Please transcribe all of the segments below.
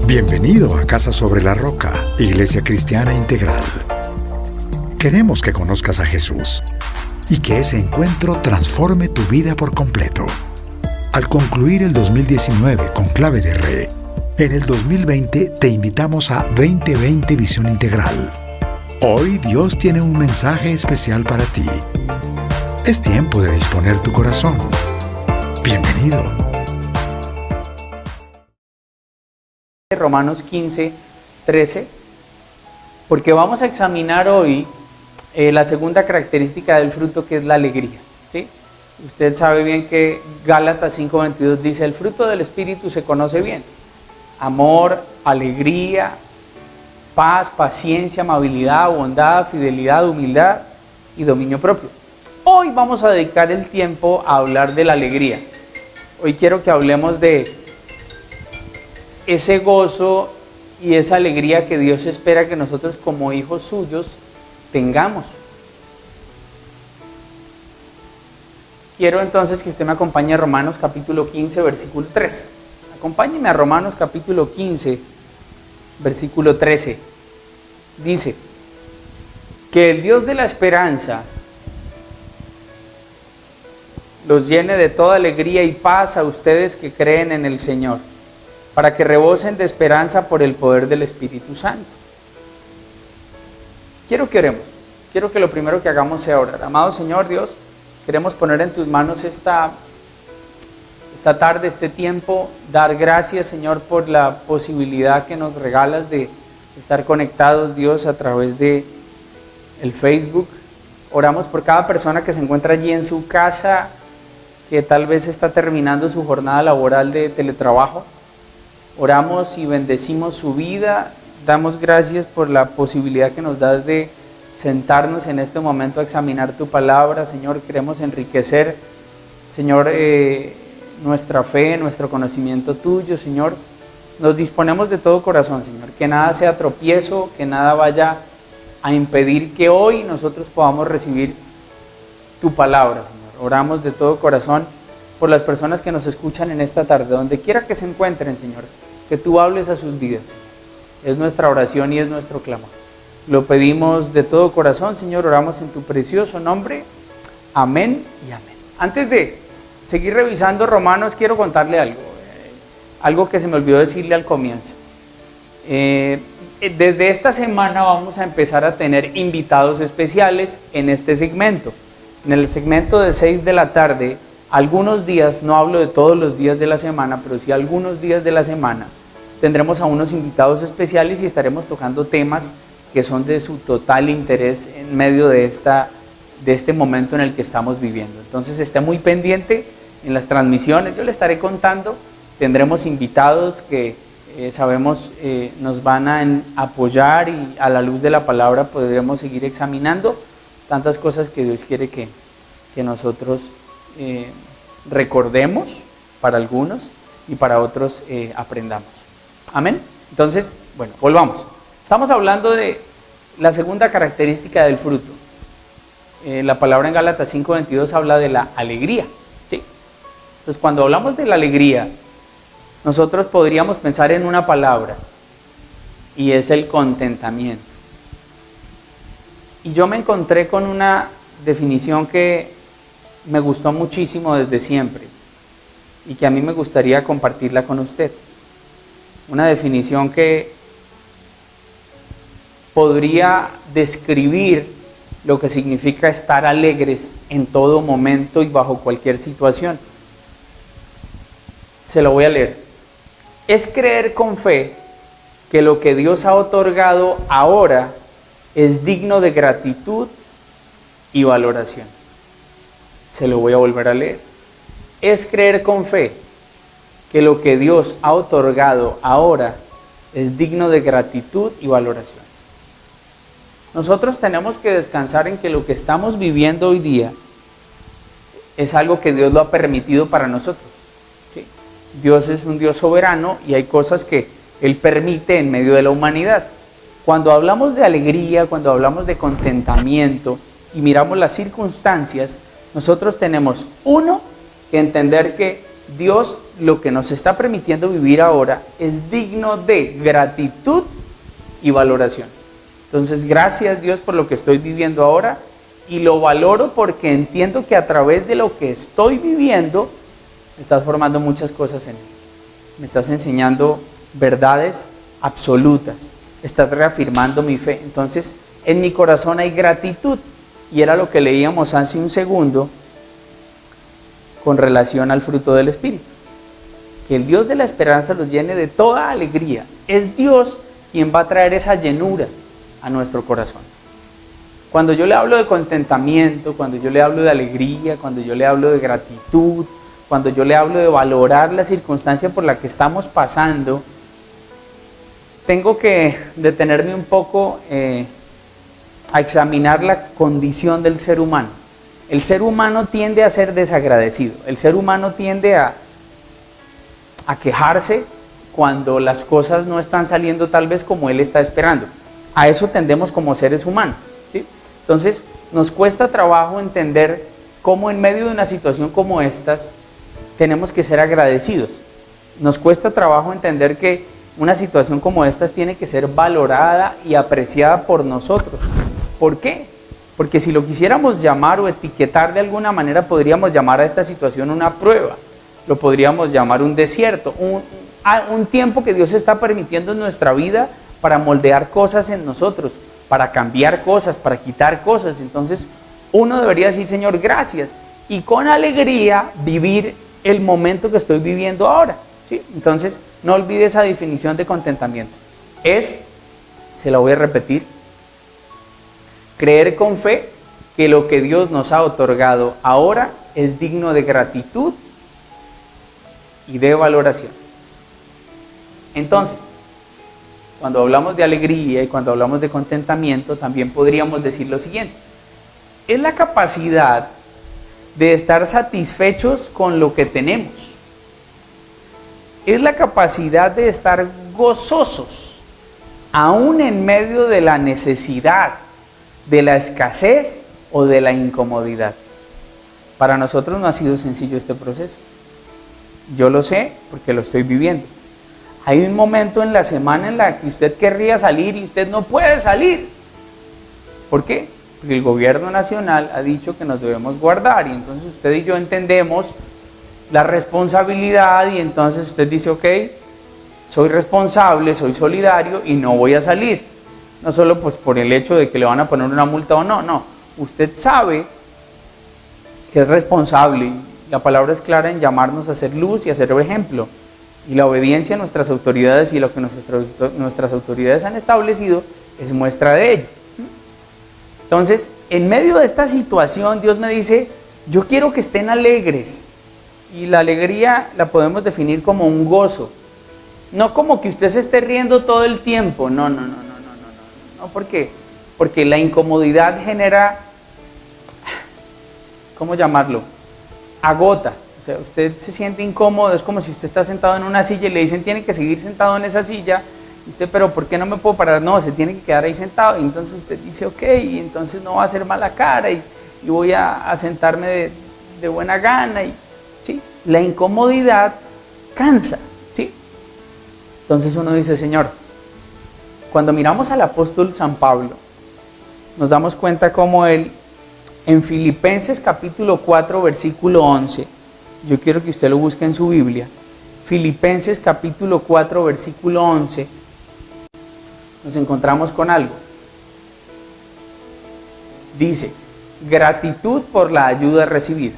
Bienvenido a Casa sobre la Roca, Iglesia Cristiana Integral. Queremos que conozcas a Jesús y que ese encuentro transforme tu vida por completo. Al concluir el 2019 con Clave de Re, en el 2020 te invitamos a 2020 Visión Integral. Hoy Dios tiene un mensaje especial para ti. Es tiempo de disponer tu corazón. Bienvenido. Romanos 15, 13, porque vamos a examinar hoy la segunda característica del fruto, que es la alegría, ¿sí? Usted sabe bien que Gálatas 5:22 dice: el fruto del Espíritu se conoce bien: amor, alegría, paz, paciencia, amabilidad, bondad, fidelidad, humildad y dominio propio. Hoy vamos a dedicar el tiempo a hablar de la alegría. Hoy quiero que hablemos de ese gozo y esa alegría que Dios espera que nosotros como hijos suyos tengamos. Quiero entonces que usted me acompañe a Romanos capítulo 15, versículo 3. Acompáñeme a Romanos capítulo 15, versículo 13. Dice: que el Dios de la esperanza los llene de toda alegría y paz a ustedes que creen en el Señor, para que rebosen de esperanza por el poder del Espíritu Santo. Quiero que oremos. Quiero que lo primero que hagamos sea orar. Amado Señor Dios, queremos poner en tus manos esta tarde, este tiempo, dar gracias, Señor, por la posibilidad que nos regalas de estar conectados, Dios, a través de el Facebook. Oramos por cada persona que se encuentra allí en su casa, que tal vez está terminando su jornada laboral de teletrabajo. Oramos y bendecimos su vida. Damos gracias por la posibilidad que nos das de sentarnos en este momento a examinar tu palabra. Señor, queremos enriquecer, Señor, nuestra fe, nuestro conocimiento tuyo, Señor. Nos disponemos de todo corazón, Señor, que nada sea tropiezo, que nada vaya a impedir que hoy nosotros podamos recibir tu palabra, Señor. Oramos de todo corazón por las personas que nos escuchan en esta tarde, donde quiera que se encuentren, Señor, que tú hables a sus vidas. Es nuestra oración y es nuestro clamor. Lo pedimos de todo corazón, Señor, oramos en tu precioso nombre. Amén y amén. Antes de seguir revisando Romanos, quiero contarle algo que se me olvidó decirle al comienzo. Desde esta semana vamos a empezar a tener invitados especiales en este segmento. En el segmento de 6 de la tarde, algunos días, no hablo de todos los días de la semana, pero sí algunos días de la semana, tendremos a unos invitados especiales y estaremos tocando temas que son de su total interés en medio de este momento en el que estamos viviendo. Entonces esté muy pendiente en las transmisiones, yo le estaré contando. Tendremos invitados que sabemos nos van a apoyar, y a la luz de la palabra podremos seguir examinando tantas cosas que Dios quiere que nosotros recordemos para algunos y para otros aprendamos. Amén. Entonces, bueno, volvamos. Estamos hablando de la segunda característica del fruto. La palabra en Gálatas 5:22 habla de la alegría, ¿sí? Entonces, cuando hablamos de la alegría, nosotros podríamos pensar en una palabra, y es el contentamiento. Y yo me encontré con una definición que me gustó muchísimo desde siempre, y que a mí me gustaría compartirla con usted. Una definición que podría describir lo que significa estar alegres en todo momento y bajo cualquier situación. Se lo voy a leer. Es creer con fe que lo que Dios ha otorgado ahora es digno de gratitud y valoración. Se lo voy a volver a leer. Es creer con fe que lo que Dios ha otorgado ahora es digno de gratitud y valoración. Nosotros tenemos que descansar en que lo que estamos viviendo hoy día es algo que Dios lo ha permitido para nosotros, ¿sí? Dios es un Dios soberano y hay cosas que Él permite en medio de la humanidad. Cuando hablamos de alegría, cuando hablamos de contentamiento y miramos las circunstancias, nosotros tenemos, uno, que entender que Dios lo que nos está permitiendo vivir ahora es digno de gratitud y valoración. Entonces, gracias Dios por lo que estoy viviendo ahora, y lo valoro porque entiendo que a través de lo que estoy viviendo, estás formando muchas cosas en mí. Me estás enseñando verdades absolutas. Estás reafirmando mi fe. Entonces, en mi corazón hay gratitud. Y era lo que leíamos hace un segundo con relación al fruto del Espíritu. Que el Dios de la esperanza los llene de toda alegría. Es Dios quien va a traer esa llenura a nuestro corazón. Cuando yo le hablo de contentamiento, cuando yo le hablo de alegría, cuando yo le hablo de gratitud, cuando yo le hablo de valorar la circunstancia por la que estamos pasando, tengo que detenerme un poco a examinar la condición del ser humano. El ser humano tiende a ser desagradecido, el ser humano tiende a quejarse cuando las cosas no están saliendo tal vez como él está esperando. A eso tendemos como seres humanos, ¿sí? Entonces, nos cuesta trabajo entender cómo en medio de una situación como estas tenemos que ser agradecidos. Nos cuesta trabajo entender que una situación como estas tiene que ser valorada y apreciada por nosotros. ¿Por qué? Porque si lo quisiéramos llamar o etiquetar de alguna manera, podríamos llamar a esta situación una prueba. Lo podríamos llamar un desierto, un tiempo que Dios está permitiendo en nuestra vida para moldear cosas en nosotros, para cambiar cosas, para quitar cosas. Entonces, uno debería decir, Señor, gracias, y con alegría vivir el momento que estoy viviendo ahora, ¿sí? Entonces, no olvide esa definición de contentamiento. Se la voy a repetir, creer con fe que lo que Dios nos ha otorgado ahora es digno de gratitud y de valoración. Entonces, cuando hablamos de alegría y cuando hablamos de contentamiento, también podríamos decir lo siguiente: es la capacidad de estar satisfechos con lo que tenemos. Es la capacidad de estar gozosos, aún en medio de la necesidad, de la escasez o de la incomodidad. Para nosotros no ha sido sencillo este proceso. Yo lo sé porque lo estoy viviendo. Hay un momento en la semana en la que usted querría salir y usted no puede salir. ¿Por qué? Porque el gobierno nacional ha dicho que nos debemos guardar, y entonces usted y yo entendemos la responsabilidad, y entonces usted dice, ok, soy responsable, soy solidario y no voy a salir. No solo pues por el hecho de que le van a poner una multa o no, no. Usted sabe que es responsable. La palabra es clara en llamarnos a ser luz y a ser ejemplo. Y la obediencia a nuestras autoridades y lo que nuestras autoridades han establecido es muestra de ello. Entonces, en medio de esta situación, Dios me dice, yo quiero que estén alegres. Y la alegría la podemos definir como un gozo. No como que usted se esté riendo todo el tiempo. No, ¿por qué? Porque la incomodidad genera, ¿cómo llamarlo? Agota. O sea, usted se siente incómodo, es como si usted está sentado en una silla y le dicen tiene que seguir sentado en esa silla, y usted, pero ¿por qué no me puedo parar? No, se tiene que quedar ahí sentado, y entonces usted dice ok, y entonces no va a hacer mala cara, y voy a sentarme de buena gana, y ¿sí? La incomodidad cansa, ¿sí? Entonces uno dice, Señor, cuando miramos al apóstol San Pablo, nos damos cuenta cómo él, en Filipenses capítulo 4, versículo 11, yo quiero que usted lo busque en su Biblia, Filipenses capítulo 4, versículo 11, nos encontramos con algo. Dice, gratitud por la ayuda recibida.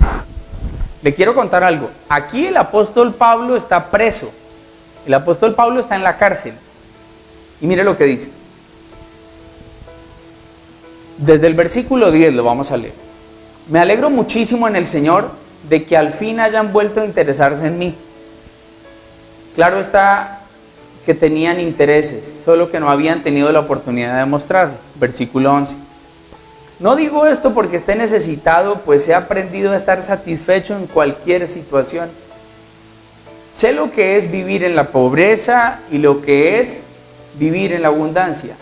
Le quiero contar algo. Aquí el apóstol Pablo está preso. El apóstol Pablo está en la cárcel. Y mire lo que dice. Desde el versículo 10 lo vamos a leer. Me alegro muchísimo en el Señor de que al fin hayan vuelto a interesarse en mí. Claro está que tenían intereses, solo que no habían tenido la oportunidad de mostrarlo. Versículo 11. No digo esto porque esté necesitado, pues he aprendido a estar satisfecho en cualquier situación. Sé lo que es vivir en la pobreza y lo que es vivir en la abundancia.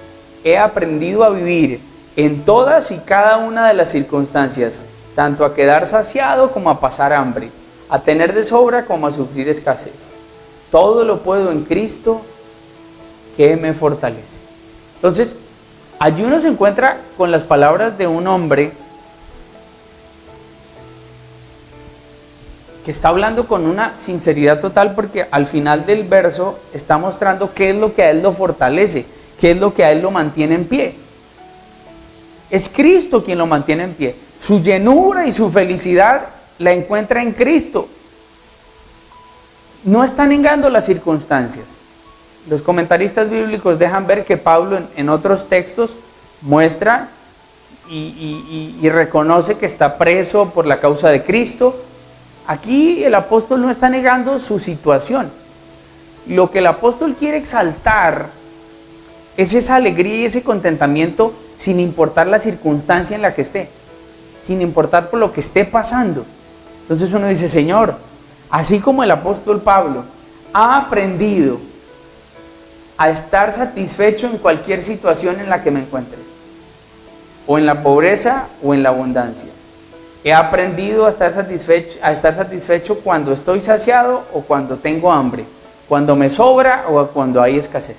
He aprendido a vivir en todas y cada una de las circunstancias, tanto a quedar saciado como a pasar hambre, a tener de sobra como a sufrir escasez. Todo lo puedo en Cristo que me fortalece. Entonces, allí uno se encuentra con las palabras de un hombre que está hablando con una sinceridad total, porque al final del verso está mostrando qué es lo que a él lo fortalece, qué es lo que a él lo mantiene en pie. Es Cristo quien lo mantiene en pie. Su llenura y su felicidad la encuentra en Cristo. No está negando las circunstancias. Los comentaristas bíblicos dejan ver que Pablo en otros textos muestra y reconoce que está preso por la causa de Cristo. Aquí el apóstol no está negando su situación. Lo que el apóstol quiere exaltar es esa alegría y ese contentamiento sin importar la circunstancia en la que esté, sin importar por lo que esté pasando. Entonces uno dice, Señor, así como el apóstol Pablo ha aprendido a estar satisfecho en cualquier situación en la que me encuentre, o en la pobreza o en la abundancia. He aprendido a estar satisfecho cuando estoy saciado o cuando tengo hambre, cuando me sobra o cuando hay escasez.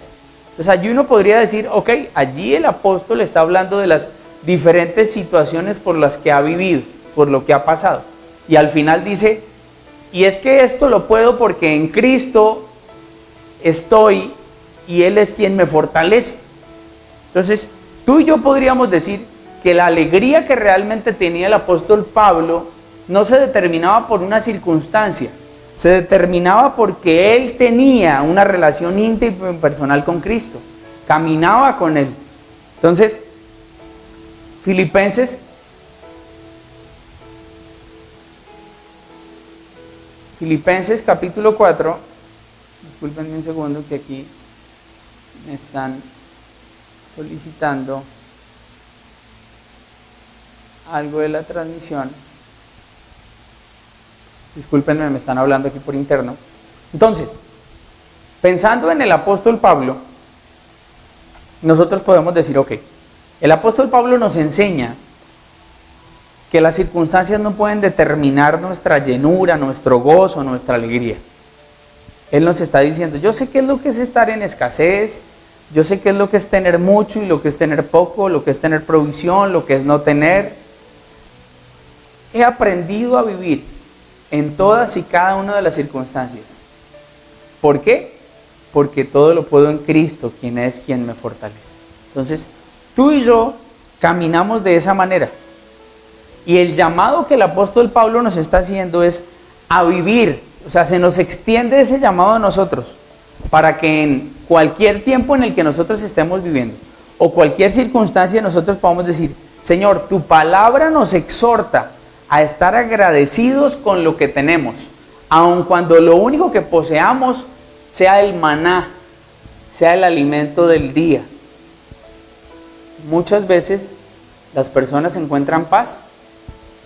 Entonces allí uno podría decir, ok, allí el apóstol está hablando de las diferentes situaciones por las que ha vivido, por lo que ha pasado. Y al final dice, y es que esto lo puedo porque en Cristo estoy y Él es quien me fortalece. Entonces, tú y yo podríamos decir que la alegría que realmente tenía el apóstol Pablo no se determinaba por una circunstancia, se determinaba porque él tenía una relación íntima y personal con Cristo, caminaba con Él. Entonces, Filipenses capítulo 4, discúlpenme un segundo que aquí me están solicitando algo de la transmisión. Discúlpenme, me están hablando aquí por interno. Entonces, pensando en el apóstol Pablo, nosotros podemos decir, ok, el apóstol Pablo nos enseña que las circunstancias no pueden determinar nuestra llenura, nuestro gozo, nuestra alegría. Él nos está diciendo, yo sé qué es lo que es estar en escasez, yo sé qué es lo que es tener mucho y lo que es tener poco, lo que es tener provisión, lo que es no tener. He aprendido a vivir en todas y cada una de las circunstancias. ¿Por qué? Porque todo lo puedo en Cristo, quien es quien me fortalece. Entonces, tú y yo caminamos de esa manera. Y el llamado que el apóstol Pablo nos está haciendo es a vivir. O sea, se nos extiende ese llamado a nosotros para que en cualquier tiempo en el que nosotros estemos viviendo o cualquier circunstancia nosotros podamos decir, Señor, tu palabra nos exhorta a estar agradecidos con lo que tenemos, aun cuando lo único que poseamos sea el maná, sea el alimento del día. Muchas veces las personas encuentran paz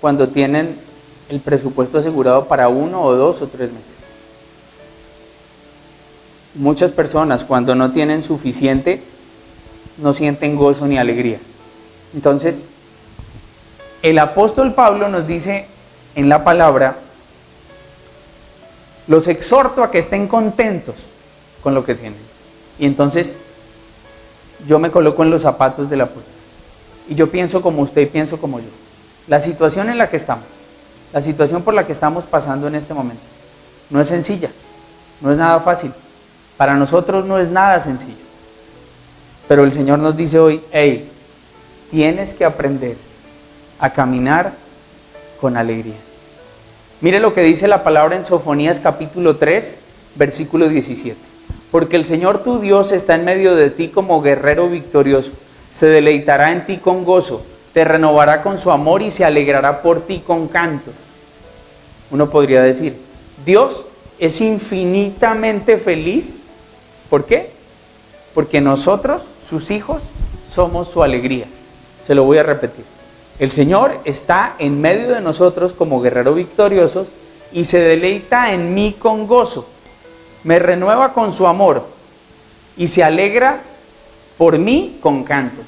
cuando tienen el presupuesto asegurado para 1 o 2 o 3 meses. Muchas personas cuando no tienen suficiente no sienten gozo ni alegría. Entonces, el apóstol Pablo nos dice en la palabra, los exhorto a que estén contentos con lo que tienen. Y entonces, yo me coloco en los zapatos del apóstol. Y yo pienso como usted y pienso como yo. La situación en la que estamos, la situación por la que estamos pasando en este momento, no es sencilla, no es nada fácil. Para nosotros no es nada sencillo. Pero el Señor nos dice hoy, hey, tienes que aprender a caminar con alegría. Mire lo que dice la palabra en Sofonías capítulo 3, versículo 17. Porque el Señor tu Dios está en medio de ti como guerrero victorioso. Se deleitará en ti con gozo, te renovará con su amor y se alegrará por ti con cantos. Uno podría decir, Dios es infinitamente feliz. ¿Por qué? Porque nosotros, sus hijos, somos su alegría. Se lo voy a repetir. El Señor está en medio de nosotros como guerrero victoriosos y se deleita en mí con gozo. Me renueva con su amor y se alegra por mí con cantos.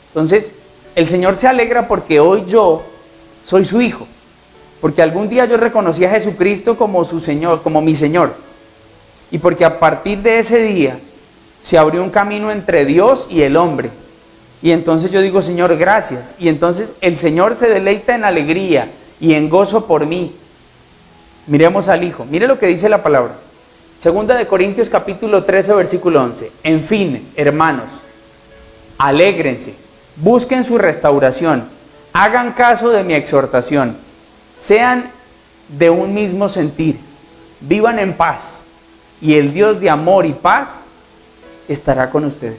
Entonces, el Señor se alegra porque hoy yo soy su hijo. Porque algún día yo reconocí a Jesucristo como su Señor, como mi Señor. Y porque a partir de ese día se abrió un camino entre Dios y el hombre. Y entonces yo digo, Señor, gracias. Y entonces el Señor se deleita en alegría y en gozo por mí. Miremos al Hijo. Mire lo que dice la palabra. Segunda de Corintios capítulo 13, versículo 11. En fin, hermanos, alégrense, busquen su restauración, hagan caso de mi exhortación, sean de un mismo sentir, vivan en paz, y el Dios de amor y paz estará con ustedes.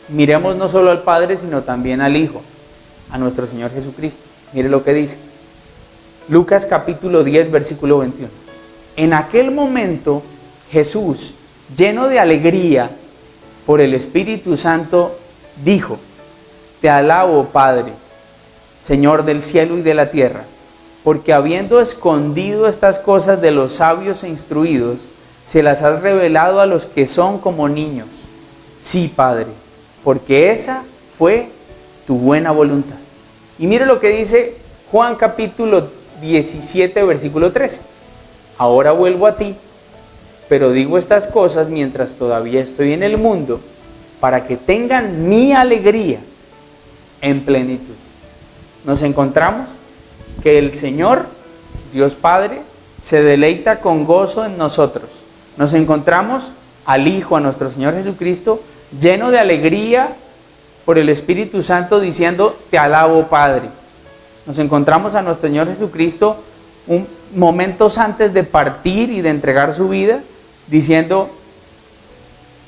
Miremos no solo al Padre, sino también al Hijo, a nuestro Señor Jesucristo. Mire lo que dice. Lucas capítulo 10, versículo 21. En aquel momento, Jesús, lleno de alegría por el Espíritu Santo, dijo: Te alabo, Padre, Señor del cielo y de la tierra, porque habiendo escondido estas cosas de los sabios e instruidos, se las has revelado a los que son como niños. Sí, Padre, porque esa fue tu buena voluntad. Y mire lo que dice Juan capítulo 17, versículo 13. Ahora vuelvo a ti, pero digo estas cosas mientras todavía estoy en el mundo, para que tengan mi alegría en plenitud. Nos encontramos que el Señor, Dios Padre, se deleita con gozo en nosotros. Nos encontramos al Hijo, a nuestro Señor Jesucristo, lleno de alegría por el Espíritu Santo, diciendo: Te alabo, Padre. Nos encontramos a nuestro Señor Jesucristo momentos antes de partir y de entregar su vida, diciendo: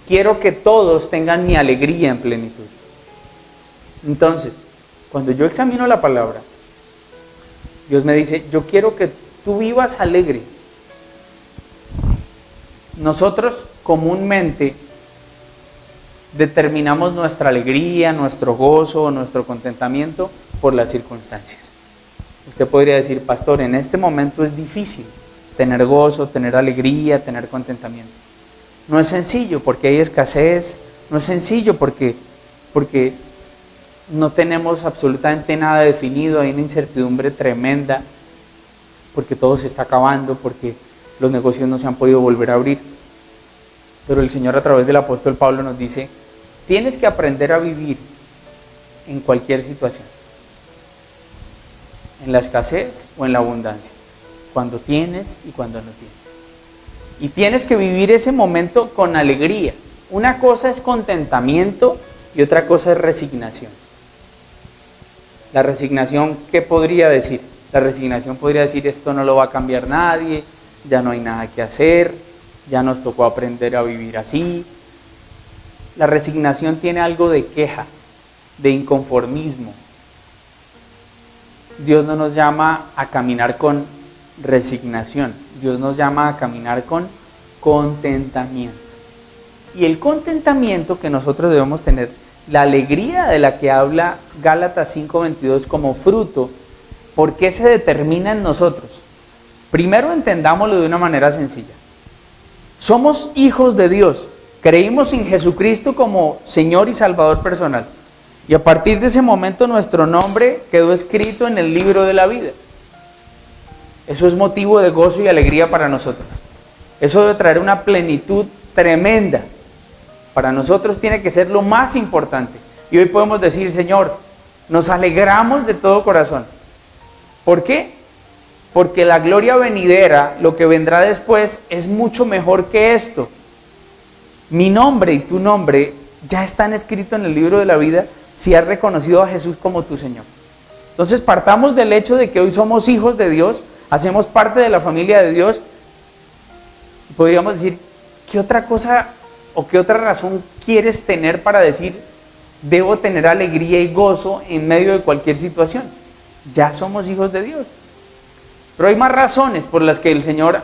quiero que todos tengan mi alegría en plenitud. Entonces, cuando yo examino la palabra, Dios me dice: yo quiero que tú vivas alegre. Nosotros comúnmente determinamos nuestra alegría, nuestro gozo, nuestro contentamiento por las circunstancias. Usted podría decir: pastor, en este momento es difícil tener gozo, tener alegría, tener contentamiento. No es sencillo porque hay escasez, no es sencillo porque no tenemos absolutamente nada definido, hay una incertidumbre tremenda, porque todo se está acabando, porque los negocios no se han podido volver a abrir. Pero el Señor, a través del apóstol Pablo, nos dice: tienes que aprender a vivir en cualquier situación, en la escasez o en la abundancia, cuando tienes y cuando no tienes. Y tienes que vivir ese momento con alegría. Una cosa es contentamiento y otra cosa es resignación. La resignación, ¿qué podría decir? La resignación podría decir: esto no lo va a cambiar nadie, ya no hay nada que hacer, ya nos tocó aprender a vivir así. La resignación tiene algo de queja, de inconformismo. Dios no nos llama a caminar con resignación, Dios nos llama a caminar con contentamiento. Y el contentamiento que nosotros debemos tener, la alegría de la que habla Gálatas 5:22 como fruto, ¿por qué se determina en nosotros? Primero, entendámoslo de una manera sencilla. Somos hijos de Dios, creímos en Jesucristo como Señor y Salvador personal. Y a partir de ese momento nuestro nombre quedó escrito en el libro de la vida. Eso es motivo de gozo y alegría para nosotros. Eso debe traer una plenitud tremenda. Para nosotros tiene que ser lo más importante. Y hoy podemos decir: Señor, nos alegramos de todo corazón. ¿Por qué? Porque la gloria venidera, lo que vendrá después, es mucho mejor que esto. Mi nombre y tu nombre ya están escritos en el libro de la vida si has reconocido a Jesús como tu Señor. Entonces partamos del hecho de que hoy somos hijos de Dios, hacemos parte de la familia de Dios. Podríamos decir: ¿qué otra cosa o qué otra razón quieres tener para decir: debo tener alegría y gozo en medio de cualquier situación? Ya somos hijos de Dios. Pero hay más razones por las que el Señor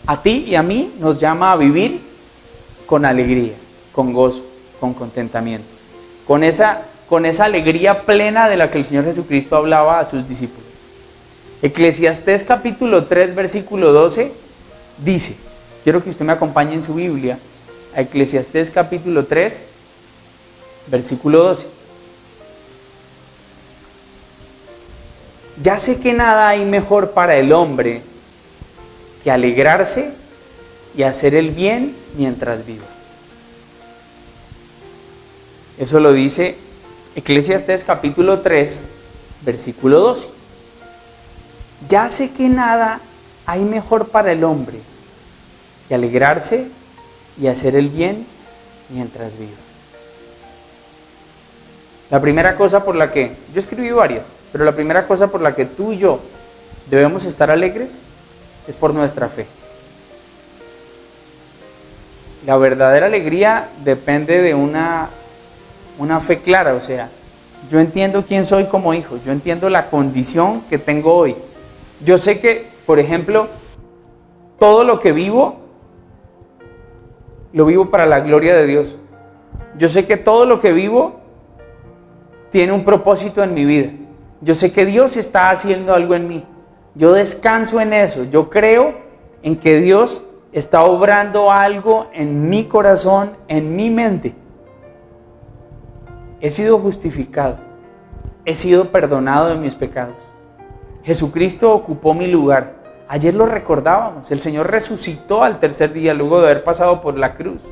a ti y a mí nos llama a vivir con alegría, con gozo, con contentamiento, con esa alegría plena de la que el Señor Jesucristo hablaba a sus discípulos. Eclesiastés capítulo 3, versículo 12 dice, quiero que usted me acompañe en su Biblia, a Eclesiastés capítulo 3, versículo 12. Ya sé que nada hay mejor para el hombre que alegrarse y hacer el bien mientras viva. Eso lo dice Eclesiastés capítulo 3, versículo 12. Ya sé que nada hay mejor para el hombre que alegrarse y hacer el bien mientras viva. La primera cosa por la que, yo escribí varias, pero la primera cosa por la que tú y yo debemos estar alegres es por nuestra fe. La verdadera alegría depende de una fe clara, o sea, yo entiendo quién soy como hijo, yo entiendo la condición que tengo hoy. Yo sé que, por ejemplo, todo lo que vivo, lo vivo para la gloria de Dios. Yo sé que todo lo que vivo tiene un propósito en mi vida. Yo sé que Dios está haciendo algo en mí. Yo descanso en eso. Yo creo en que Dios está obrando algo en mi corazón, en mi mente. He sido justificado. He sido perdonado de mis pecados. Jesucristo ocupó mi lugar. Ayer lo recordábamos. El Señor resucitó al tercer día luego de haber pasado por la cruz.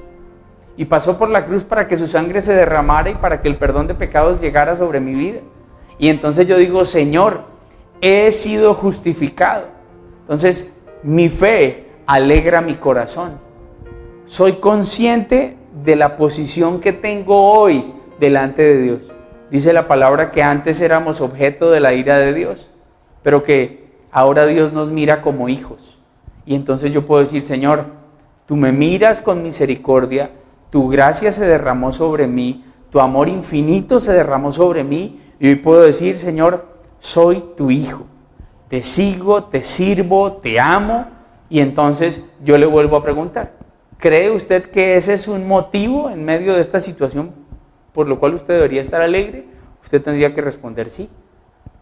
Y pasó por la cruz para que su sangre se derramara y para que el perdón de pecados llegara sobre mi vida. Y entonces yo digo, Señor, he sido justificado. Entonces mi fe alegra mi corazón. Soy consciente de la posición que tengo hoy delante de Dios. Dice la palabra que antes éramos objeto de la ira de Dios, pero que ahora Dios nos mira como hijos. Y entonces yo puedo decir, Señor, tú me miras con misericordia, tu gracia se derramó sobre mí, tu amor infinito se derramó sobre mí, y hoy puedo decir, Señor, soy tu hijo. Te sigo, te sirvo, te amo. Y entonces yo le vuelvo a preguntar, ¿cree usted que ese es un motivo en medio de esta situación por lo cual usted debería estar alegre? Usted tendría que responder sí.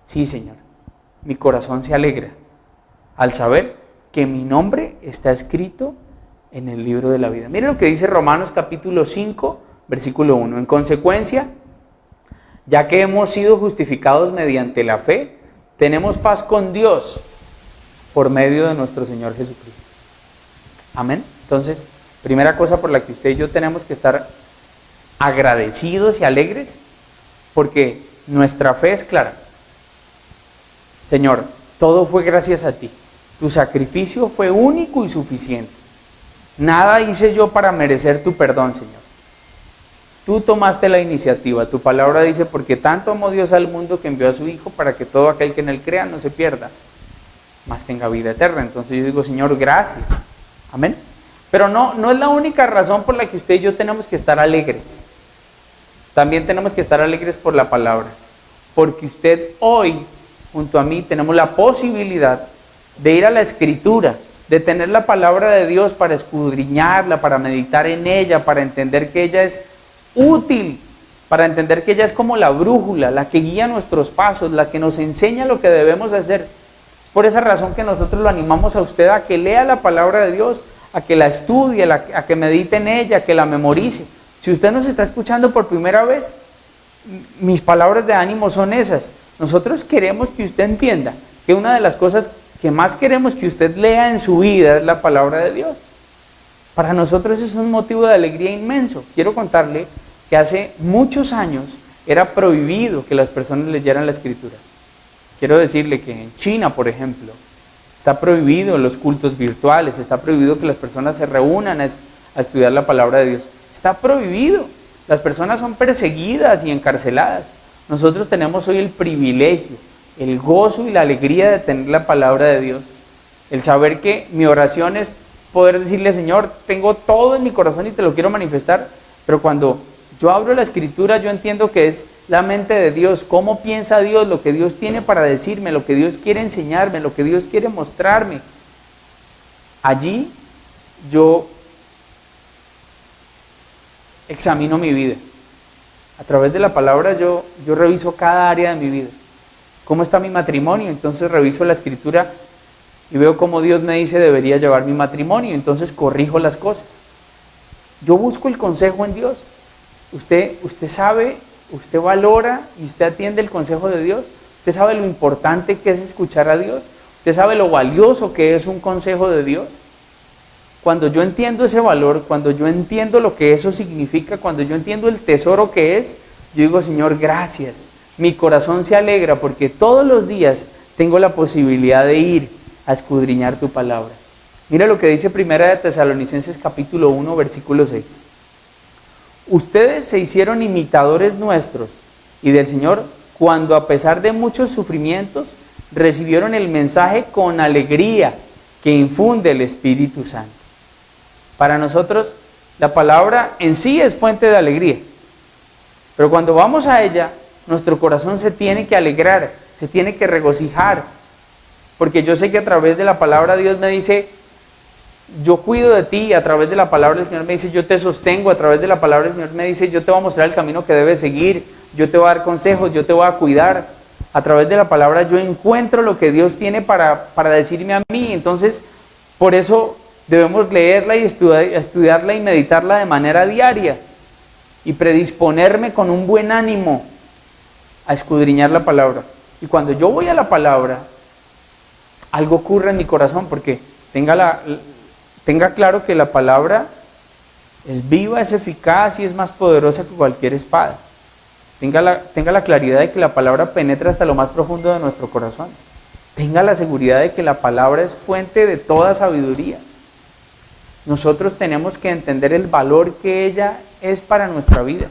Sí, Señor. Mi corazón se alegra al saber que mi nombre está escrito en el libro de la vida. Mire lo que dice Romanos capítulo 5, versículo 1. En consecuencia, ya que hemos sido justificados mediante la fe, tenemos paz con Dios por medio de nuestro Señor Jesucristo. Amén. Entonces, primera cosa por la que usted y yo tenemos que estar agradecidos y alegres, porque nuestra fe es clara. Señor, todo fue gracias a ti. Tu sacrificio fue único y suficiente. Nada hice yo para merecer tu perdón, Señor. Tú tomaste la iniciativa. Tu palabra dice, porque tanto amó Dios al mundo que envió a su Hijo para que todo aquel que en él crea no se pierda, mas tenga vida eterna. Entonces yo digo, Señor, gracias. Amén. Pero no es la única razón por la que usted y yo tenemos que estar alegres. También tenemos que estar alegres por la palabra. Porque usted hoy, junto a mí, tenemos la posibilidad de ir a la Escritura, de tener la palabra de Dios para escudriñarla, para meditar en ella, para entender que ella es útil, para entender que ella es como la brújula, la que guía nuestros pasos, la que nos enseña lo que debemos hacer. Por esa razón que nosotros lo animamos a usted a que lea la palabra de Dios, a que la estudie, a que medite en ella, a que la memorice. Si usted nos está escuchando por primera vez, mis palabras de ánimo son esas. Nosotros queremos que usted entienda que una de las cosas que más queremos que usted lea en su vida es la palabra de Dios. Para nosotros es un motivo de alegría inmenso. Quiero contarle que hace muchos años era prohibido que las personas leyeran la Escritura. Quiero decirle que en China, por ejemplo, está prohibido los cultos virtuales, está prohibido que las personas se reúnan a estudiar la palabra de Dios. Está prohibido. Las personas son perseguidas y encarceladas. Nosotros tenemos hoy el privilegio, el gozo y la alegría de tener la palabra de Dios. El saber que mi oración es poder decirle, Señor, tengo todo en mi corazón y te lo quiero manifestar. Pero cuando yo abro la Escritura, yo entiendo que es la mente de Dios, cómo piensa Dios, lo que Dios tiene para decirme, lo que Dios quiere enseñarme, lo que Dios quiere mostrarme. Allí yo examino mi vida. A través de la palabra yo reviso cada área de mi vida. ¿Cómo está mi matrimonio? Entonces reviso la Escritura y veo cómo Dios me dice debería llevar mi matrimonio. Entonces corrijo las cosas. Yo busco el consejo en Dios. Usted sabe, usted valora y usted atiende el consejo de Dios. ¿Usted sabe lo importante que es escuchar a Dios? ¿Usted sabe lo valioso que es un consejo de Dios? Cuando yo entiendo ese valor, cuando yo entiendo lo que eso significa, cuando yo entiendo el tesoro que es, yo digo, Señor, gracias. Mi corazón se alegra porque todos los días tengo la posibilidad de ir a escudriñar tu palabra. Mira lo que dice Primera de Tesalonicenses capítulo 1, versículo 6. Ustedes se hicieron imitadores nuestros y del Señor cuando a pesar de muchos sufrimientos recibieron el mensaje con alegría que infunde el Espíritu Santo. Para nosotros la palabra en sí es fuente de alegría, pero cuando vamos a ella, nuestro corazón se tiene que alegrar, se tiene que regocijar, porque yo sé que a través de la palabra Dios me dice, yo cuido de ti, a través de la palabra el Señor me dice, yo te sostengo, a través de la palabra el Señor me dice, yo te voy a mostrar el camino que debes seguir, yo te voy a dar consejos, yo te voy a cuidar. A través de la palabra yo encuentro lo que Dios tiene para decirme a mí. Entonces, por eso debemos leerla y estudiarla y meditarla de manera diaria y predisponerme con un buen ánimo a escudriñar la palabra. Y cuando yo voy a la palabra, algo ocurre en mi corazón, porque tenga claro que la palabra es viva, es eficaz y es más poderosa que cualquier espada. Tenga la claridad de que la palabra penetra hasta lo más profundo de nuestro corazón. Tenga la seguridad de que la palabra es fuente de toda sabiduría. Nosotros tenemos que entender el valor que ella es para nuestra vida.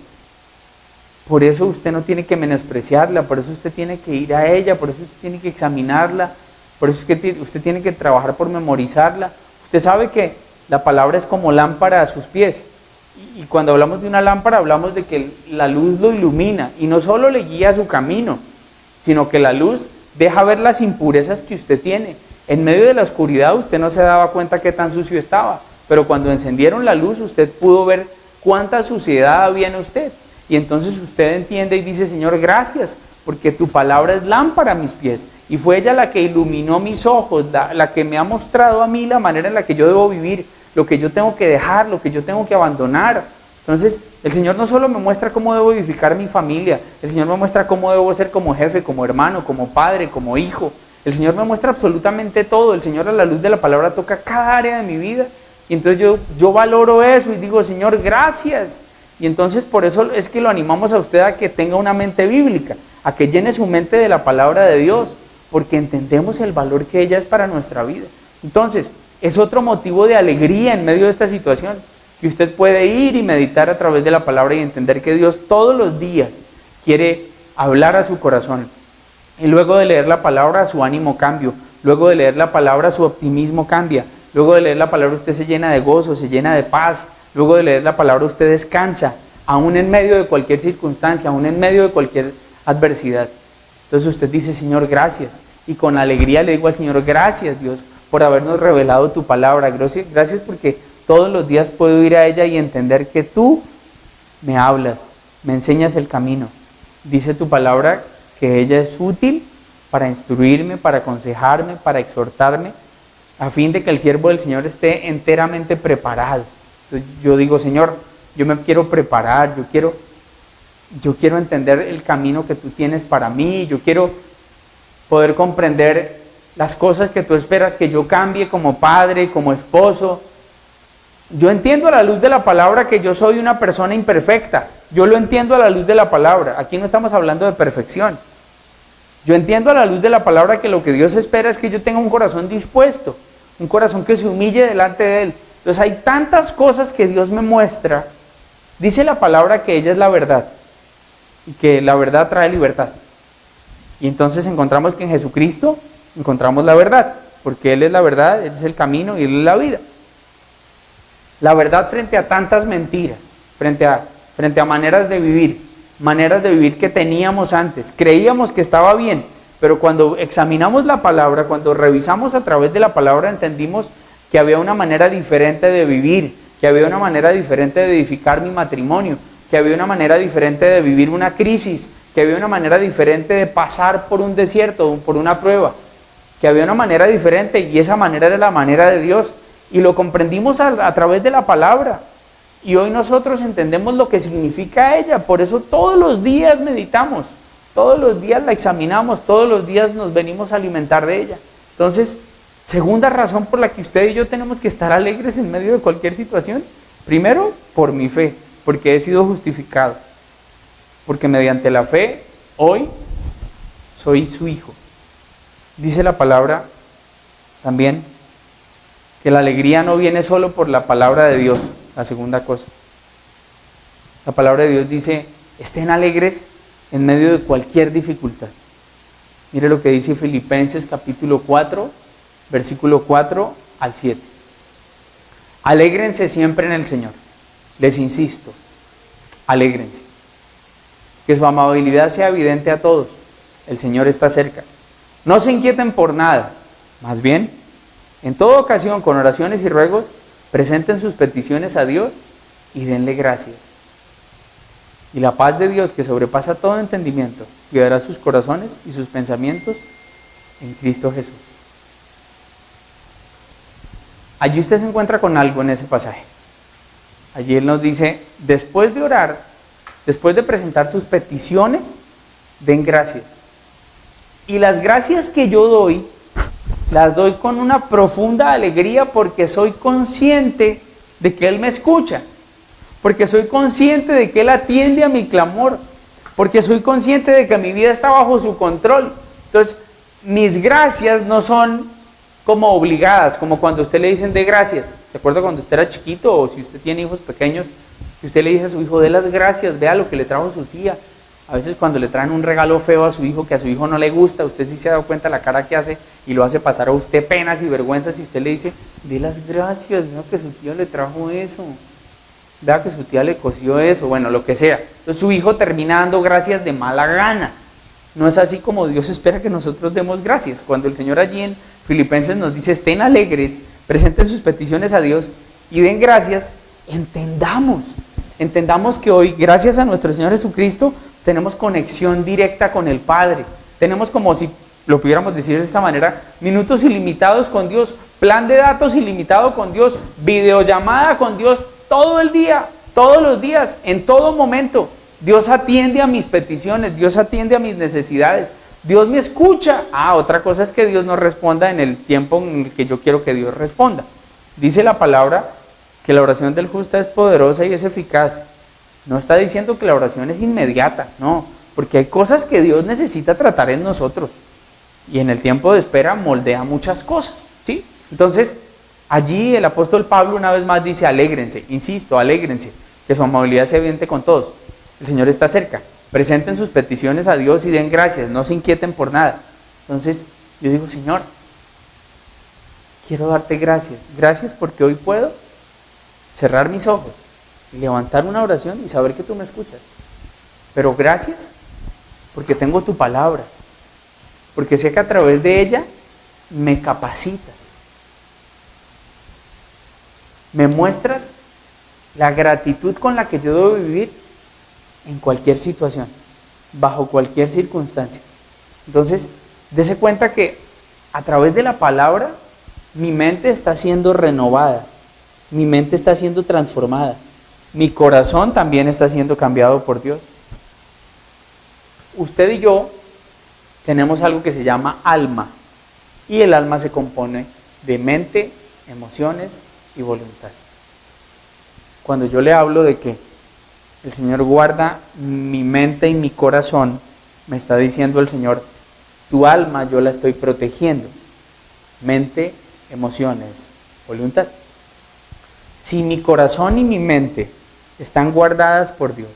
Por eso usted no tiene que menospreciarla, por eso usted tiene que ir a ella, por eso usted tiene que examinarla, por eso usted tiene que trabajar por memorizarla. Usted sabe que la palabra es como lámpara a sus pies. Y cuando hablamos de una lámpara, hablamos de que la luz lo ilumina y no solo le guía su camino, sino que la luz deja ver las impurezas que usted tiene. En medio de la oscuridad usted no se daba cuenta qué tan sucio estaba, pero cuando encendieron la luz usted pudo ver cuánta suciedad había en usted. Y entonces usted entiende y dice, Señor, gracias, porque tu palabra es lámpara a mis pies. Y fue ella la que iluminó mis ojos, la que me ha mostrado a mí la manera en la que yo debo vivir, lo que yo tengo que dejar, lo que yo tengo que abandonar. Entonces, el Señor no solo me muestra cómo debo edificar mi familia, el Señor me muestra cómo debo ser como jefe, como hermano, como padre, como hijo. El Señor me muestra absolutamente todo. El Señor a la luz de la palabra toca cada área de mi vida. Y entonces yo valoro eso y digo, Señor, gracias. Y entonces por eso es que lo animamos a usted a que tenga una mente bíblica, a que llene su mente de la palabra de Dios, porque entendemos el valor que ella es para nuestra vida. Entonces, es otro motivo de alegría en medio de esta situación, que usted puede ir y meditar a través de la palabra y entender que Dios todos los días quiere hablar a su corazón. Y luego de leer la palabra, su ánimo cambia. Luego de leer la palabra, su optimismo cambia. Luego de leer la palabra, usted se llena de gozo, se llena de paz. Luego de leer la palabra, usted descansa, aún en medio de cualquier circunstancia, aún en medio de cualquier adversidad. Entonces usted dice, Señor, gracias. Y con alegría le digo al Señor, gracias, Dios, por habernos revelado tu palabra. Gracias porque todos los días puedo ir a ella y entender que tú me hablas, me enseñas el camino. Dice tu palabra que ella es útil para instruirme, para aconsejarme, para exhortarme, a fin de que el siervo del Señor esté enteramente preparado. Entonces yo digo, Señor, yo me quiero preparar, yo quiero entender el camino que tú tienes para mí, yo quiero poder comprender las cosas que tú esperas que yo cambie como padre, como esposo. Yo entiendo a la luz de la palabra que yo soy una persona imperfecta. Yo lo entiendo a la luz de la palabra. Aquí no estamos hablando de perfección. Yo entiendo a la luz de la palabra que lo que Dios espera es que yo tenga un corazón dispuesto, un corazón que se humille delante de Él. Entonces hay tantas cosas que Dios me muestra. Dice la palabra que ella es la verdad y que la verdad trae libertad. Y entonces encontramos que en Jesucristo encontramos la verdad, porque Él es la verdad, Él es el camino y Él es la vida. La verdad frente a tantas mentiras, frente a maneras de vivir que teníamos antes. Creíamos que estaba bien, pero cuando examinamos la palabra, cuando revisamos a través de la palabra, entendimos que había una manera diferente de vivir, que había una manera diferente de edificar mi matrimonio, que había una manera diferente de vivir una crisis, que había una manera diferente de pasar por un desierto, por una prueba, que había una manera diferente y esa manera era la manera de Dios. Y lo comprendimos a través de la palabra. Y hoy nosotros entendemos lo que significa ella. Por eso todos los días meditamos. Todos los días la examinamos, todos los días nos venimos a alimentar de ella. Entonces, segunda razón por la que usted y yo tenemos que estar alegres en medio de cualquier situación. Primero, por mi fe, porque he sido justificado. Porque mediante la fe, hoy soy su hijo. Dice la palabra también que la alegría no viene solo por la palabra de Dios, la segunda cosa. La palabra de Dios dice, estén alegres en medio de cualquier dificultad. Mire lo que dice Filipenses capítulo 4, versículo 4 al 7. Alégrense siempre en el Señor. Les insisto, alégrense. Que su amabilidad sea evidente a todos. El Señor está cerca. No se inquieten por nada. Más bien, en toda ocasión, con oraciones y ruegos, presenten sus peticiones a Dios y denle gracias. Y la paz de Dios, que sobrepasa todo entendimiento, cuidará sus corazones y sus pensamientos en Cristo Jesús. Allí usted se encuentra con algo en ese pasaje. Allí Él nos dice, después de orar, después de presentar sus peticiones, den gracias. Y las gracias que yo doy, las doy con una profunda alegría porque soy consciente de que Él me escucha. Porque soy consciente de que Él atiende a mi clamor. Porque soy consciente de que mi vida está bajo su control. Entonces, mis gracias no son como obligadas, como cuando a usted le dicen de gracias. ¿Se acuerda cuando usted era chiquito o si usted tiene hijos pequeños? Que usted le dice a su hijo, dé las gracias, vea lo que le trajo su tía. A veces cuando le traen un regalo feo a su hijo que a su hijo no le gusta, usted sí se ha dado cuenta la cara que hace y lo hace pasar a usted penas y vergüenzas y usted le dice, dé las gracias, vea que su tía le trajo eso, vea que su tía le cosió eso, bueno, lo que sea. Entonces su hijo termina dando gracias de mala gana. No es así como Dios espera que nosotros demos gracias. Cuando el Señor allí en Filipenses nos dice, estén alegres, presenten sus peticiones a Dios y den gracias, entendamos que hoy, gracias a nuestro Señor Jesucristo, tenemos conexión directa con el Padre. Tenemos, como si lo pudiéramos decir de esta manera, minutos ilimitados con Dios, plan de datos ilimitado con Dios, videollamada con Dios todo el día, todos los días, en todo momento. Dios atiende a mis peticiones, Dios atiende a mis necesidades, Dios me escucha. Otra cosa es que Dios no responda en el tiempo en el que yo quiero que Dios responda. Dice la palabra que la oración del justo es poderosa y es eficaz. No está diciendo que la oración es inmediata, no, porque hay cosas que Dios necesita tratar en nosotros. Y en el tiempo de espera moldea muchas cosas, ¿sí? Entonces, allí el apóstol Pablo una vez más dice, alégrense, insisto, alégrense, que su amabilidad sea evidente con todos. El Señor está cerca. Presenten sus peticiones a Dios y den gracias, no se inquieten por nada. Entonces, yo digo, Señor, quiero darte gracias. Gracias porque hoy puedo cerrar mis ojos y levantar una oración y saber que tú me escuchas. Pero gracias porque tengo tu palabra, porque sé que a través de ella me capacitas, me muestras la gratitud con la que yo debo vivir en cualquier situación, bajo cualquier circunstancia. Entonces, dése cuenta que a través de la palabra mi mente está siendo renovada, mi mente está siendo transformada, mi corazón también está siendo cambiado por Dios. Usted y yo tenemos algo que se llama alma, y el alma se compone de mente, emociones y voluntad. Cuando yo le hablo de que el Señor guarda mi mente y mi corazón, me está diciendo el Señor, tu alma yo la estoy protegiendo. Mente, emociones, voluntad. Si mi corazón y mi mente están guardadas por Dios,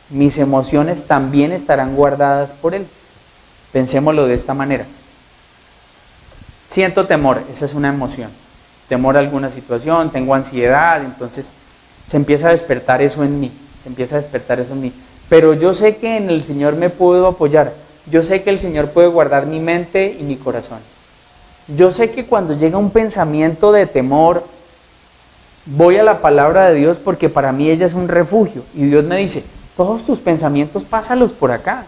mis emociones también estarán guardadas por Él. Pensémoslo de esta manera. Siento temor, esa es una emoción. Temor a alguna situación, tengo ansiedad, entonces se empieza a despertar eso en mí, Pero yo sé que en el Señor me puedo apoyar, yo sé que el Señor puede guardar mi mente y mi corazón. Yo sé que cuando llega un pensamiento de temor, voy a la palabra de Dios porque para mí ella es un refugio. Y Dios me dice, todos tus pensamientos pásalos por acá.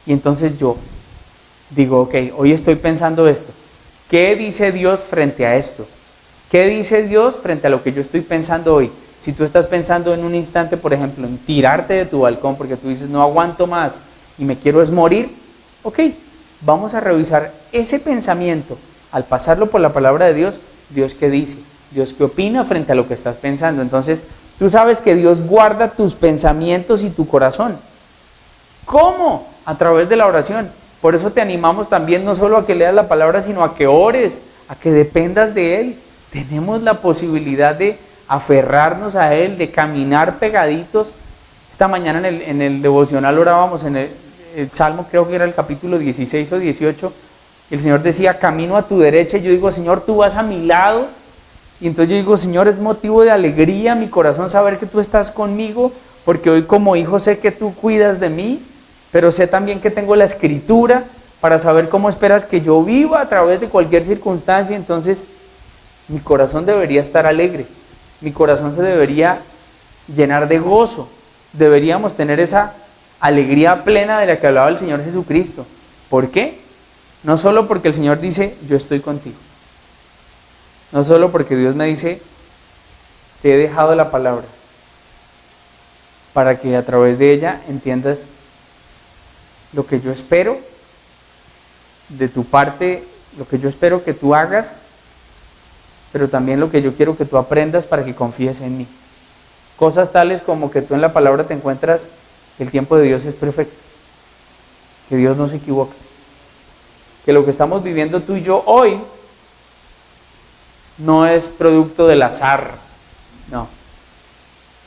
Y entonces yo digo, ok, hoy estoy pensando esto. ¿Qué dice Dios frente a esto? ¿Qué dice Dios frente a lo que yo estoy pensando hoy? Si tú estás pensando en un instante, por ejemplo, en tirarte de tu balcón porque tú dices, no aguanto más, y me quiero es morir, ok, vamos a revisar ese pensamiento. Al pasarlo por la palabra de Dios, Dios qué dice, Dios qué opina frente a lo que estás pensando. Entonces, tú sabes que Dios guarda tus pensamientos y tu corazón. ¿Cómo? A través de la oración. Por eso te animamos también no solo a que leas la palabra, sino a que ores, a que dependas de Él. Tenemos la posibilidad de aferrarnos a Él, de caminar pegaditos. Esta mañana en el devocional orábamos en el Salmo, creo que era el capítulo 16 o 18, el Señor decía, camino a tu derecha, y yo digo, Señor, tú vas a mi lado, y entonces yo digo, Señor, es motivo de alegría mi corazón saber que tú estás conmigo, porque hoy como hijo sé que tú cuidas de mí, pero sé también que tengo la Escritura para saber cómo esperas que yo viva a través de cualquier circunstancia. Entonces mi corazón debería estar alegre, mi corazón se debería llenar de gozo, deberíamos tener esa alegría plena de la que hablaba el Señor Jesucristo. ¿Por qué? No solo porque el Señor dice, yo estoy contigo, no solo porque Dios me dice, te he dejado la palabra, para que a través de ella entiendas lo que yo espero de tu parte, lo que yo espero que tú hagas, pero también lo que yo quiero que tú aprendas para que confíes en mí. Cosas tales como que tú en la palabra te encuentras que el tiempo de Dios es perfecto, que Dios no se equivoca, que lo que estamos viviendo tú y yo hoy no es producto del azar, no.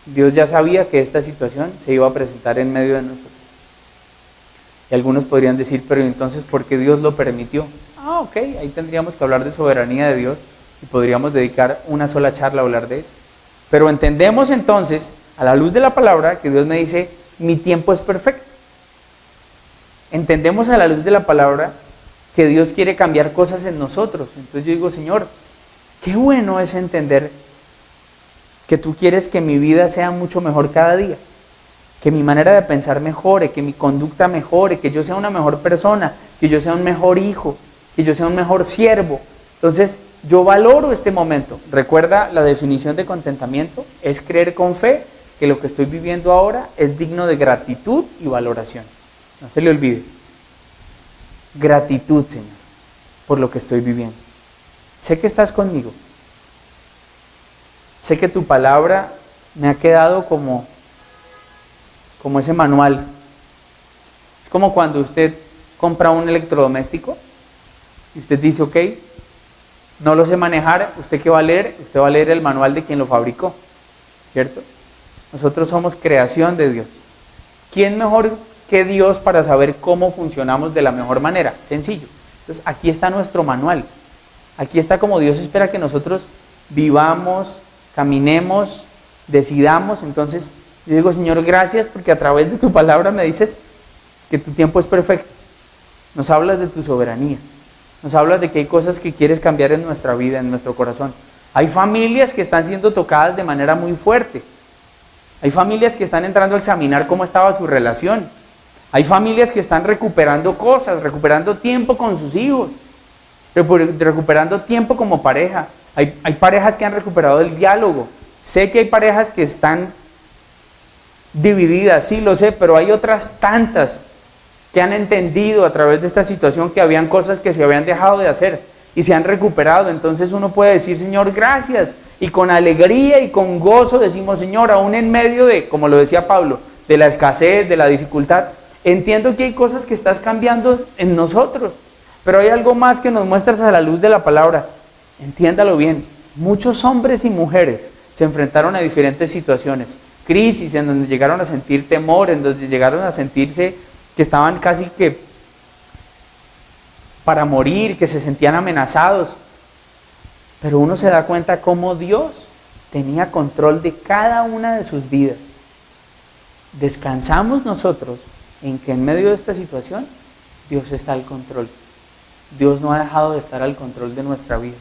Dios ya sabía que esta situación se iba a presentar en medio de nosotros. Y algunos podrían decir, pero entonces, ¿por qué Dios lo permitió? Ok, ahí tendríamos que hablar de soberanía de Dios y podríamos dedicar una sola charla a hablar de eso. Pero entendemos entonces, a la luz de la palabra, que Dios me dice, mi tiempo es perfecto. Entendemos a la luz de la palabra que Dios quiere cambiar cosas en nosotros. Entonces yo digo, Señor, qué bueno es entender que tú quieres que mi vida sea mucho mejor cada día, que mi manera de pensar mejore, que mi conducta mejore, que yo sea una mejor persona, que yo sea un mejor hijo, que yo sea un mejor siervo. Entonces yo valoro este momento. Recuerda, la definición de contentamiento es creer con fe que lo que estoy viviendo ahora es digno de gratitud y valoración. No se le olvide. Gratitud, Señor, por lo que estoy viviendo. Sé que estás conmigo. Sé que tu palabra me ha quedado como ese manual. Es como cuando usted compra un electrodoméstico y usted dice, ok, no lo sé manejar, ¿usted qué va a leer? Usted va a leer el manual de quien lo fabricó, ¿cierto? Nosotros somos creación de Dios. ¿Quién mejor que Dios para saber cómo funcionamos de la mejor manera? Sencillo. Entonces aquí está nuestro manual. Aquí está como Dios espera que nosotros vivamos, caminemos, decidamos. Entonces yo digo, Señor, gracias porque a través de tu palabra me dices que tu tiempo es perfecto. Nos hablas de tu soberanía. Nos hablas de que hay cosas que quieres cambiar en nuestra vida, en nuestro corazón. Hay familias que están siendo tocadas de manera muy fuerte. Hay familias que están entrando a examinar cómo estaba su relación. Hay familias que están recuperando cosas, recuperando tiempo con sus hijos, recuperando tiempo como pareja. Hay parejas que han recuperado el diálogo. Sé que hay parejas que están divididas, sí lo sé, pero hay otras tantas que han entendido a través de esta situación que habían cosas que se habían dejado de hacer y se han recuperado. Entonces uno puede decir, Señor, gracias, y con alegría y con gozo decimos, Señor, aún en medio de, como lo decía Pablo, de la escasez, de la dificultad, entiendo que hay cosas que estás cambiando en nosotros, pero hay algo más que nos muestras a la luz de la palabra. Entiéndalo bien, muchos hombres y mujeres se enfrentaron a diferentes situaciones, crisis en donde llegaron a sentir temor, en donde llegaron a sentirse que estaban casi que para morir, que se sentían amenazados. Pero uno se da cuenta cómo Dios tenía control de cada una de sus vidas. Descansamos nosotros en que en medio de esta situación Dios está al control. Dios no ha dejado de estar al control de nuestra vida.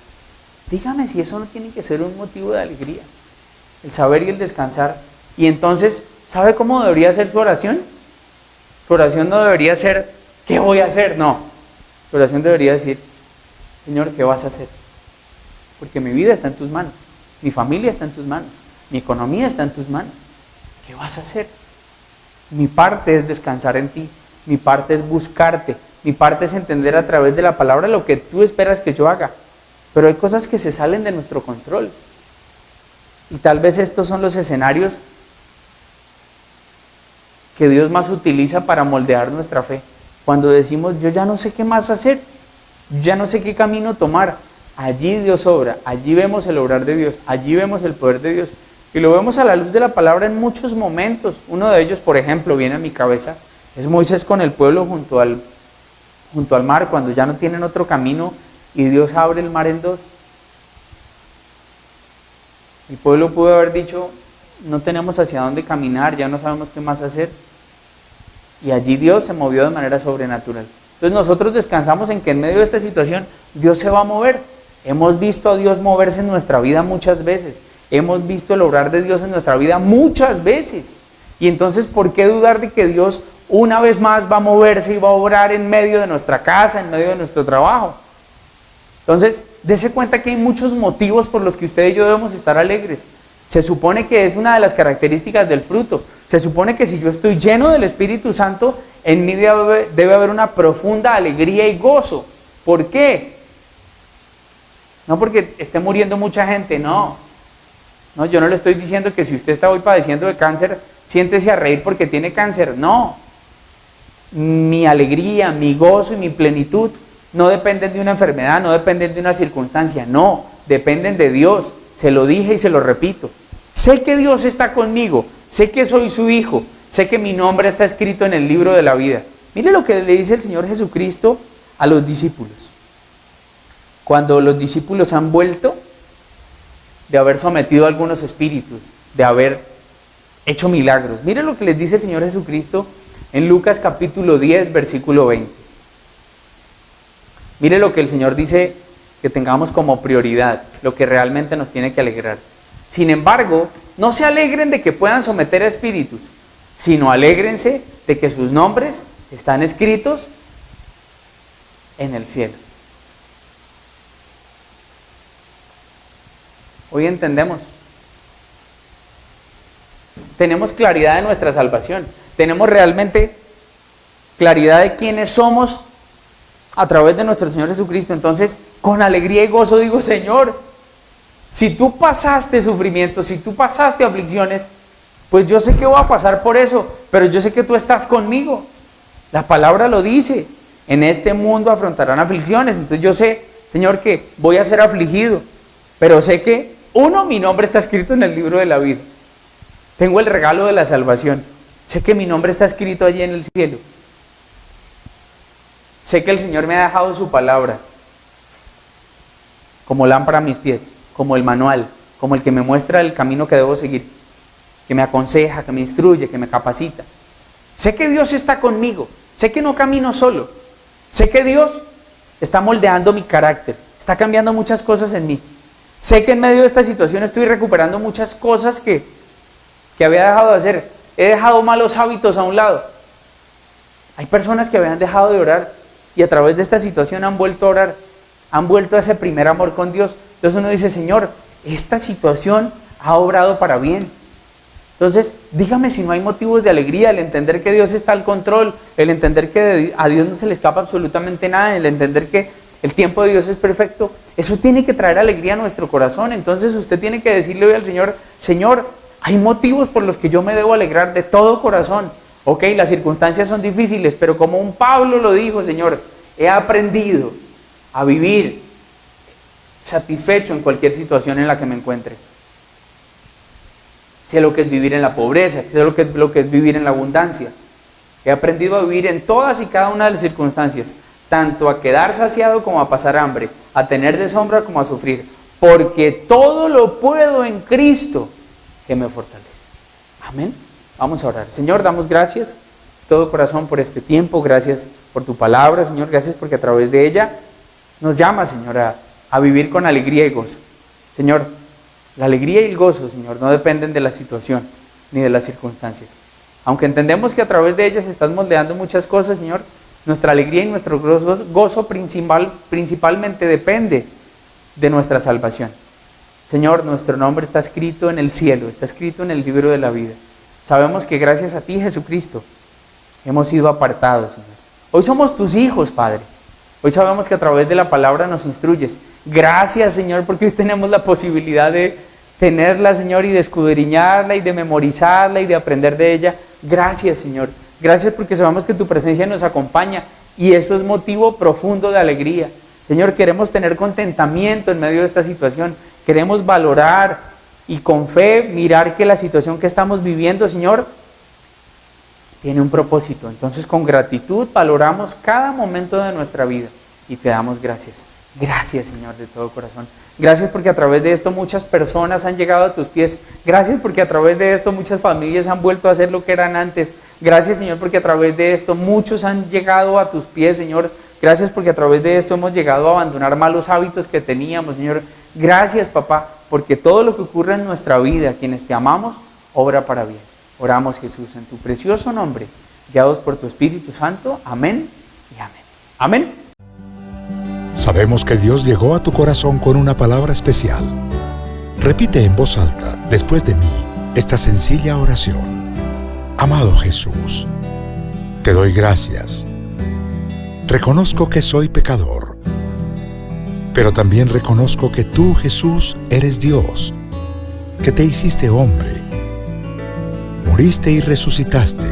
Dígame si eso no tiene que ser un motivo de alegría, el saber y el descansar. Y entonces, ¿sabe cómo debería ser su oración? Su oración no debería ser, ¿qué voy a hacer? No, su oración debería decir, Señor, ¿qué vas a hacer? Porque mi vida está en tus manos, mi familia está en tus manos, mi economía está en tus manos. ¿Qué vas a hacer? Mi parte es descansar en ti. mi parte es buscarte, mi parte es entender a través de la palabra lo que tú esperas que yo haga. Pero hay cosas que se salen de nuestro control. Y tal vez estos son los escenarios que Dios más utiliza para moldear nuestra fe. Cuando decimos, yo ya no sé qué más hacer, ya no sé qué camino tomar. Allí Dios obra, allí vemos el obrar de Dios, allí vemos el poder de Dios. Y lo vemos a la luz de la palabra en muchos momentos. Uno de ellos, por ejemplo, viene a mi cabeza, es Moisés con el pueblo junto al mar, cuando ya no tienen otro camino y Dios abre el mar en dos. El pueblo pudo haber dicho, no tenemos hacia dónde caminar, ya no sabemos qué más hacer. Y allí Dios se movió de manera sobrenatural. Entonces nosotros descansamos en que en medio de esta situación Dios se va a mover. Hemos visto a Dios moverse en nuestra vida muchas veces. Hemos visto el obrar de Dios en nuestra vida muchas veces. Y entonces, ¿por qué dudar de que Dios una vez más va a moverse y va a obrar en medio de nuestra casa, en medio de nuestro trabajo? Entonces, dése cuenta que hay muchos motivos por los que usted y yo debemos estar alegres. Se supone que es una de las características del fruto. Se supone que si yo estoy lleno del Espíritu Santo, en mí debe haber una profunda alegría y gozo. ¿Por qué? No porque esté muriendo mucha gente, no. No, yo no le estoy diciendo que si usted está hoy padeciendo de cáncer, siéntese a reír porque tiene cáncer. No. Mi alegría, mi gozo y mi plenitud no dependen de una enfermedad, no dependen de una circunstancia, no, dependen de Dios. Se lo dije y se lo repito. Sé que Dios está conmigo, sé que soy su hijo, sé que mi nombre está escrito en el libro de la vida. Mire lo que le dice el Señor Jesucristo a los discípulos. Cuando los discípulos han vuelto de haber sometido a algunos espíritus, de haber hecho milagros. Mire lo que les dice el Señor Jesucristo en Lucas capítulo 10, versículo 20. Mire lo que el Señor dice que tengamos como prioridad, lo que realmente nos tiene que alegrar. Sin embargo, no se alegren de que puedan someter a espíritus, sino alégrense de que sus nombres están escritos en el cielo. Hoy entendemos. Tenemos claridad de nuestra salvación. Tenemos realmente claridad de quiénes somos a través de nuestro Señor Jesucristo. Entonces, con alegría y gozo digo, Señor, si tú pasaste sufrimiento, si tú pasaste aflicciones, pues yo sé que voy a pasar por eso, pero yo sé que tú estás conmigo. La palabra lo dice. En este mundo afrontarán aflicciones. Entonces yo sé, Señor, que voy a ser afligido, pero sé que mi nombre está escrito en el libro de la vida. Tengo el regalo de la salvación. Sé que mi nombre está escrito allí en el cielo. Sé que el Señor me ha dejado su palabra como lámpara a mis pies, como el manual, como el que me muestra el camino que debo seguir, que me aconseja, que me instruye, que me capacita. Sé que Dios está conmigo. Sé que no camino solo. Sé que Dios está moldeando mi carácter, está cambiando muchas cosas en mí. Sé que en medio de esta situación estoy recuperando muchas cosas que había dejado de hacer. He dejado malos hábitos a un lado. Hay personas que habían dejado de orar y a través de esta situación han vuelto a orar. Han vuelto a ese primer amor con Dios. Entonces uno dice, Señor, esta situación ha obrado para bien. Entonces, dígame si no hay motivos de alegría, el entender que Dios está al control, el entender que a Dios no se le escapa absolutamente nada, el entender que el tiempo de Dios es perfecto. Eso tiene que traer alegría a nuestro corazón. Entonces usted tiene que decirle hoy al Señor, Señor, hay motivos por los que yo me debo alegrar de todo corazón. Ok, las circunstancias son difíciles, pero como un Pablo lo dijo, Señor, he aprendido a vivir satisfecho en cualquier situación en la que me encuentre. Sé lo que es vivir en la pobreza, sé lo que es vivir en la abundancia. He aprendido a vivir en todas y cada una de las circunstancias, tanto a quedar saciado como a pasar hambre, a tener deshonra como a sufrir, porque todo lo puedo en Cristo que me fortalece. Amén. Vamos a orar. Señor, damos gracias de todo corazón por este tiempo, gracias por tu palabra, Señor, gracias porque a través de ella nos llama, Señor, a vivir con alegría y gozo. Señor, la alegría y el gozo, Señor, no dependen de la situación ni de las circunstancias. Aunque entendemos que a través de ellas estás moldeando muchas cosas, Señor, nuestra alegría y nuestro gozo principalmente depende de nuestra salvación. Señor, nuestro nombre está escrito en el cielo, está escrito en el libro de la vida. Sabemos que gracias a ti, Jesucristo, hemos sido apartados, Señor. Hoy somos tus hijos, Padre. Hoy sabemos que a través de la palabra nos instruyes. Gracias, Señor, porque hoy tenemos la posibilidad de tenerla, Señor, y de escudriñarla, y de memorizarla, y de aprender de ella. Gracias, Señor. Gracias porque sabemos que tu presencia nos acompaña, y eso es motivo profundo de alegría. Señor, queremos tener contentamiento en medio de esta situación. Queremos valorar y con fe mirar que la situación que estamos viviendo, Señor, tiene un propósito. Entonces, con gratitud valoramos cada momento de nuestra vida y te damos gracias. Gracias, Señor, de todo corazón. Gracias porque a través de esto muchas personas han llegado a tus pies. Gracias porque a través de esto muchas familias han vuelto a ser lo que eran antes. Gracias, Señor, porque a través de esto muchos han llegado a tus pies, Señor. Gracias porque a través de esto hemos llegado a abandonar malos hábitos que teníamos, Señor. Gracias, papá, porque todo lo que ocurre en nuestra vida, quienes te amamos, obra para bien. Oramos, Jesús, en tu precioso nombre, guiados por tu Espíritu Santo. Amén y amén. Amén. Sabemos que Dios llegó a tu corazón con una palabra especial. Repite en voz alta, después de mí, esta sencilla oración. Amado Jesús, te doy gracias. Reconozco que soy pecador, pero también reconozco que tú, Jesús, eres Dios, que te hiciste hombre, moriste y resucitaste.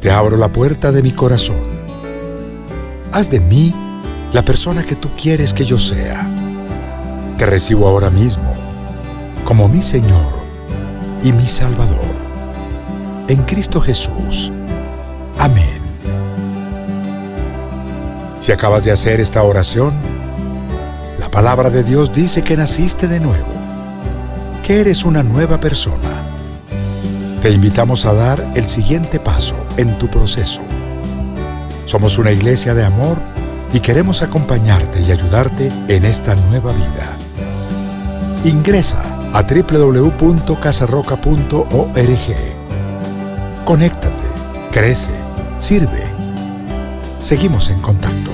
Te abro la puerta de mi corazón. Haz de mí la persona que tú quieres que yo sea. Te recibo ahora mismo como mi Señor y mi Salvador. En Cristo Jesús. Amén. Si acabas de hacer esta oración, la palabra de Dios dice que naciste de nuevo, que eres una nueva persona. Te invitamos a dar el siguiente paso en tu proceso. Somos una iglesia de amor y queremos acompañarte y ayudarte en esta nueva vida. Ingresa a www.casarroca.org. Conéctate, crece, sirve. Seguimos en contacto.